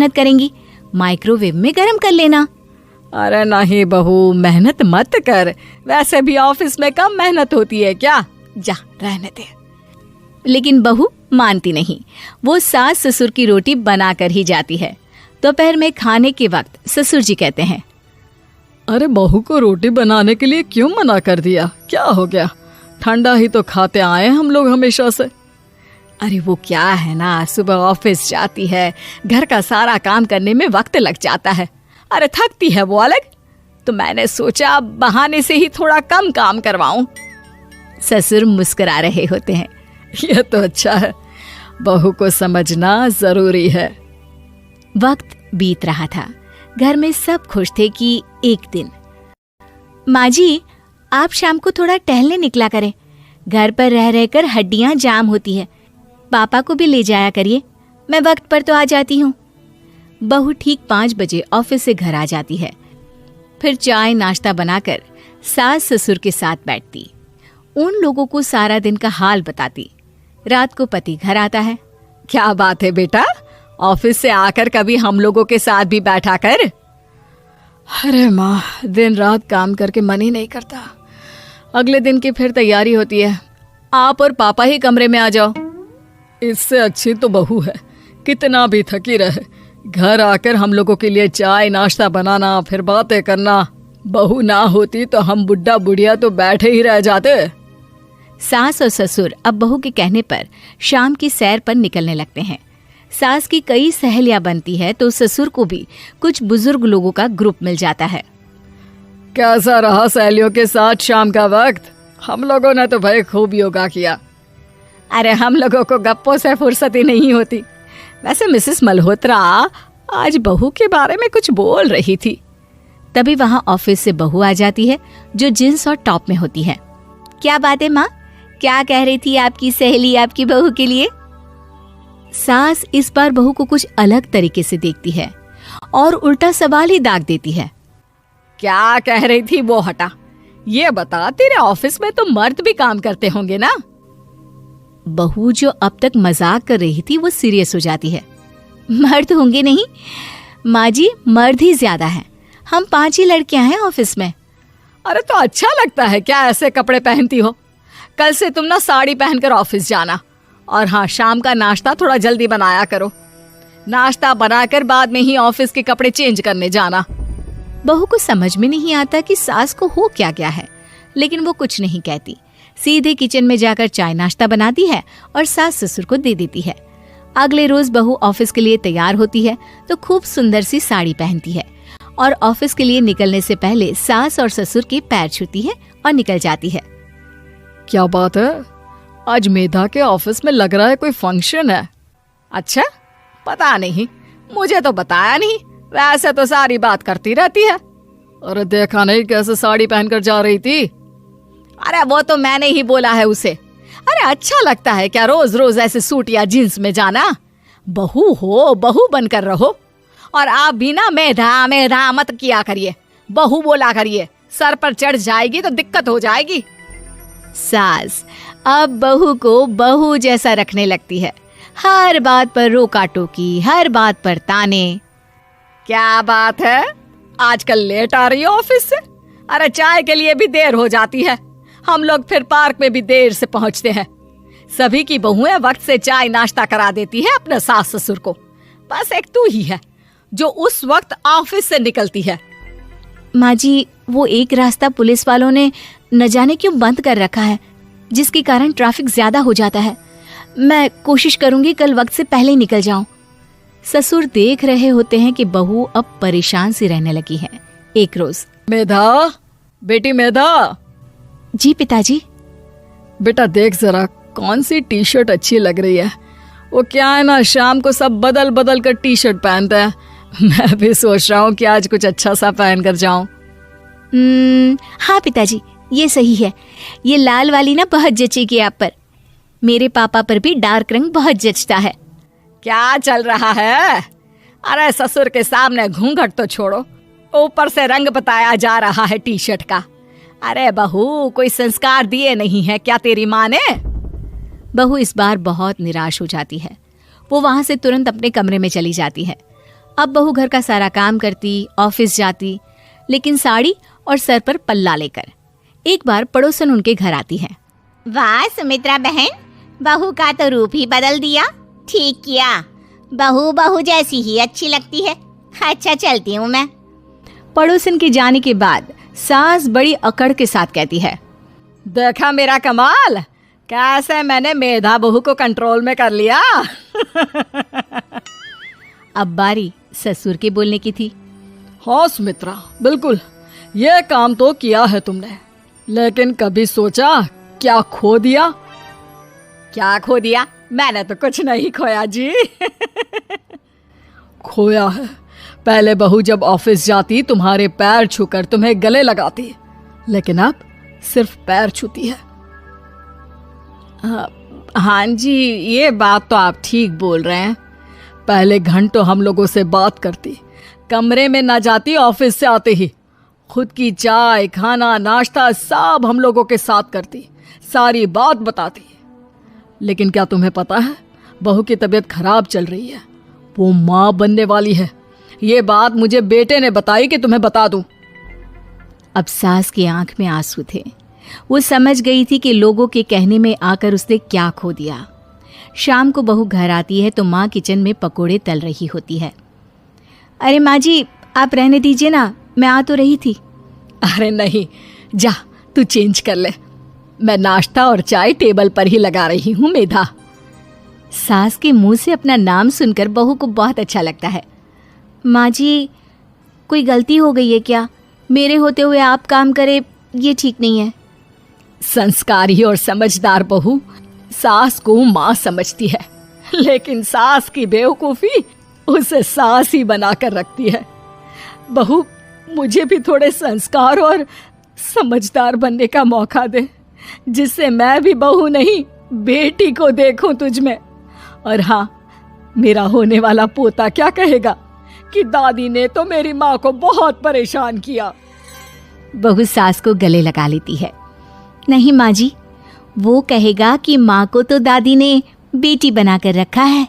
मेहनत करेंगी, माइक्रोवेव में गर्म कर लेना। अरे नहीं बहू, मेहनत मत कर, वैसे भी ऑफिस में कम मेहनत होती है क्या, जा रहने दे। लेकिन बहू मानती नहीं, वो सास ससुर की रोटी बनाकर ही जाती है। दोपहर में खाने के वक्त ससुर जी कहते हैं, अरे बहू को रोटी बनाने के लिए क्यों मना कर दिया, क्या हो गया, ठंडा ही तो खाते आए हम लोग हमेशा से। अरे वो क्या है ना, सुबह ऑफिस जाती है, घर का सारा काम करने में वक्त लग जाता है, अरे थकती है वो अलग, तो मैंने सोचा बहाने से ही थोड़ा कम काम करवाऊं। ससुर मुस्कुरा रहे होते हैं। यह तो अच्छा है, बहू को समझना जरूरी है। वक्त बीत रहा था। घर में सब खुश थे कि एक दिन, माँ जी आप शाम को थोड़ा टहलने निकला करें, घर पर रह रहकर हड्डियां जाम होती है, पापा को भी ले जाया करिए, मैं वक्त पर तो आ जाती हूँ। बहू ठीक 5 बजे ऑफिस से घर आ जाती है। फिर चाय नाश्ता बनाकर सास ससुर के साथ बैठती, उन लोगों को सारा दिन का हाल बताती। रात को पति घर आता है। क्या बात है बेटा, ऑफिस से आकर कभी हम लोगों के साथ भी बैठा कर। अरे माँ, दिन रात काम करके मन ही नहीं करता, अगले दिन की फिर तैयारी होती है, आप और पापा ही कमरे में आ जाओ। इससे अच्छी तो बहू है, कितना भी थकी रहे, घर आकर हम लोगों के लिए चाय नाश्ता बनाना, फिर बातें करना। बहू ना होती तो हम बुढ़ा बुढ़िया तो बैठे ही रह जाते। सास और ससुर अब बहू के कहने पर शाम की सैर पर निकलने लगते हैं। सास की कई सहेलियां बनती है तो ससुर को भी कुछ बुजुर्ग लोगों का ग्रुप मिल जाता है। कैसा रहा सहेलियों के साथ शाम का वक्त? हम लोगों ने तो भाई खूब योगा किया। अरे हम लोगों को गप्पों से फुर्सत ही नहीं होती। वैसे मिसेस मल्होत्रा आज बहू के बारे में कुछ बोल रही थी। तभी वहां ऑफिस से बहू आ जाती है जो जींस और टॉप में होती है। क्या बात है माँ, क्या कह रही थी आपकी सहेली आपकी बहू के लिए? सास इस बार बहू को कुछ अलग तरीके से देखती है और उल्टा सवाल ही दाग देती है। क्या कह रही थी वो हटा, ये बता, तेरे ऑफिस में तो मर्द भी काम करते होंगे ना? बहू जो अब तक मजाक कर रही थी वो सीरियस हो जाती है। मर्द होंगे नहीं माँ जी, मर्द ही ज्यादा हैं, हम 5 ही लड़कियां हैं ऑफिस में। अरे तो अच्छा लगता है क्या ऐसे कपड़े पहनती हो? कल से तुम ना साड़ी पहनकर ऑफिस जाना, और हाँ, शाम का नाश्ता थोड़ा जल्दी बनाया करो, नाश्ता बनाकर बाद में ही ऑफिस के कपड़े चेंज करने जाना। बहू को समझ में नहीं आता कि सास को हो क्या गया है, लेकिन वो कुछ नहीं कहती, सीधे किचन में जाकर चाय नाश्ता बनाती है और सास ससुर को दे देती है। अगले रोज बहू ऑफिस के लिए तैयार होती है तो खूब सुंदर सी साड़ी पहनती है और ऑफिस के लिए निकलने से पहले सास और ससुर के पैर छूती है और निकल जाती है। क्या बात है, आज मेधा के ऑफिस में लग रहा है कोई फंक्शन है। अच्छा, पता नहीं, मुझे तो बताया नहीं, वैसे तो सारी बात करती रहती है। अरे देखा नहीं कैसे साड़ी पहनकर जा रही थी? अरे वो तो मैंने ही बोला है उसे। अरे अच्छा लगता है क्या रोज रोज ऐसे सूट या जींस में जाना? बहू हो, बहू बनकर रहो, और आप भी ना मेधा मेधा मत किया करिए, बहू बोला करिए, सर पर चढ़ जाएगी तो दिक्कत हो जाएगी। सास अब बहू को बहू जैसा रखने लगती है, हर बात पर रोका टोकी, हर बात पर ताने। क्या बात है, आजकल लेट आ रही है ऑफिस से? अरे चाय के लिए भी देर हो जाती है, हम लोग फिर पार्क में भी देर से पहुंचते हैं। सभी की बहुएं वक्त से चाय नाश्ता करा देती है अपने सास ससुर को, बस एक तू ही है जो उस वक्त ऑफिस से निकलती है। माँ जी, वो एक रास्ता पुलिस वालों ने न जाने क्यों बंद कर रखा है, जिसके कारण ट्रैफिक ज्यादा हो जाता है। मैं कोशिश करूंगी कल वक्त से पहले निकल जाऊं। ससुर देख रहे होते हैं कि बहू अब परेशान सी रहने लगी है। एक रोज, मेधा, बेटी मेधा। जी पिताजी। बेटा देख जरा कौन सी टी शर्ट अच्छी लग रही है। वो क्या है ना, शाम को सब बदल बदल कर टी शर्ट पहनते हैं, मैं भी सोच रहा हूँ कि आज कुछ अच्छा सा पहन कर जाऊं। हाँ पिताजी, ये सही है, ये लाल वाली ना बहुत जचेगी आप पर, मेरे पापा पर भी डार्क रंग बहुत जचता है। क्या चल रहा है? अरे ससुर के सामने घूंघट तो छोड़ो, ऊपर से रंग बताया जा रहा है टी शर्ट का। अरे बहू, कोई संस्कार दिए नहीं है क्या तेरी माँ ने? बहू इस बार बहुत निराश हो जाती है। वो वहां से तुरंत अपने कमरे में चली जाती है। अब बहू घर का सारा काम करती, ऑफिस जाती, लेकिन साड़ी और सर पर पल्ला लेकर। एक बार पड़ोसन उनके घर आती है। वाह सुमित्रा बहन, बहू का तो रूप ही बदल दिया। ठीक किया, बहू बहू जैसी ही अच्छी लगती है। अच्छा चलती हूँ मैं। पड़ोसन के जाने के बाद सास बड़ी अकड़ के साथ कहती है, देखा मेरा कमाल, कैसे मैंने मेधा बहू को कंट्रोल में कर लिया। अब बारी ससुर के बोलने की थी। हाँ सुमित्रा, बिल्कुल, ये काम तो किया है तुमने, लेकिन कभी सोचा क्या खो दिया? क्या खो दिया? मैंने तो कुछ नहीं खोया जी। खोया है, पहले बहू जब ऑफिस जाती तुम्हारे पैर छूकर तुम्हें गले लगाती, लेकिन अब सिर्फ पैर छूती है। हाँ जी, ये बात तो आप ठीक बोल रहे हैं। पहले घंटों हम लोगों से बात करती, कमरे में ना जाती, ऑफिस से आते ही खुद की चाय, खाना, नाश्ता सब हम लोगों के साथ करती, सारी बात बताती। लेकिन क्या तुम्हें पता है, बहू की तबीयत खराब चल रही है, वो माँ बनने वाली है। ये बात मुझे बेटे ने बताई कि तुम्हें बता दूं। अब सास की आंख में आंसू थे। वो समझ गई थी कि लोगों के कहने में आकर उसने क्या खो दिया। शाम को बहू घर आती है तो माँ किचन में पकोड़े तल रही होती है। अरे माँ जी, आप रहने दीजिए ना, मैं आ तो रही थी। अरे नहीं, जा तू चेंज कर ले, मैं नाश्ता और चाय टेबल पर ही लगा रही हूँ मेधा। सास के मुंह से अपना नाम सुनकर बहू को बहुत अच्छा लगता है। माँ जी, कोई गलती हो गई है क्या? मेरे होते हुए आप काम करे, ये ठीक नहीं है। संस्कारी और समझदार बहू सास को माँ समझती है, लेकिन सास की बेवकूफी उसे सास ही बनाकर रखती है। बहू, मुझे भी थोड़े संस्कार और समझदार बनने का मौका दे, जिससे मैं भी बहू नहीं बेटी को देखूं तुझ में। और हाँ, मेरा होने वाला पोता क्या कहेगा कि दादी ने तो मेरी माँ को बहुत परेशान किया। बहू सास को गले लगा लेती है। नहीं माँ जी, वो कहेगा कि माँ को तो दादी ने बेटी बनाकर रखा है।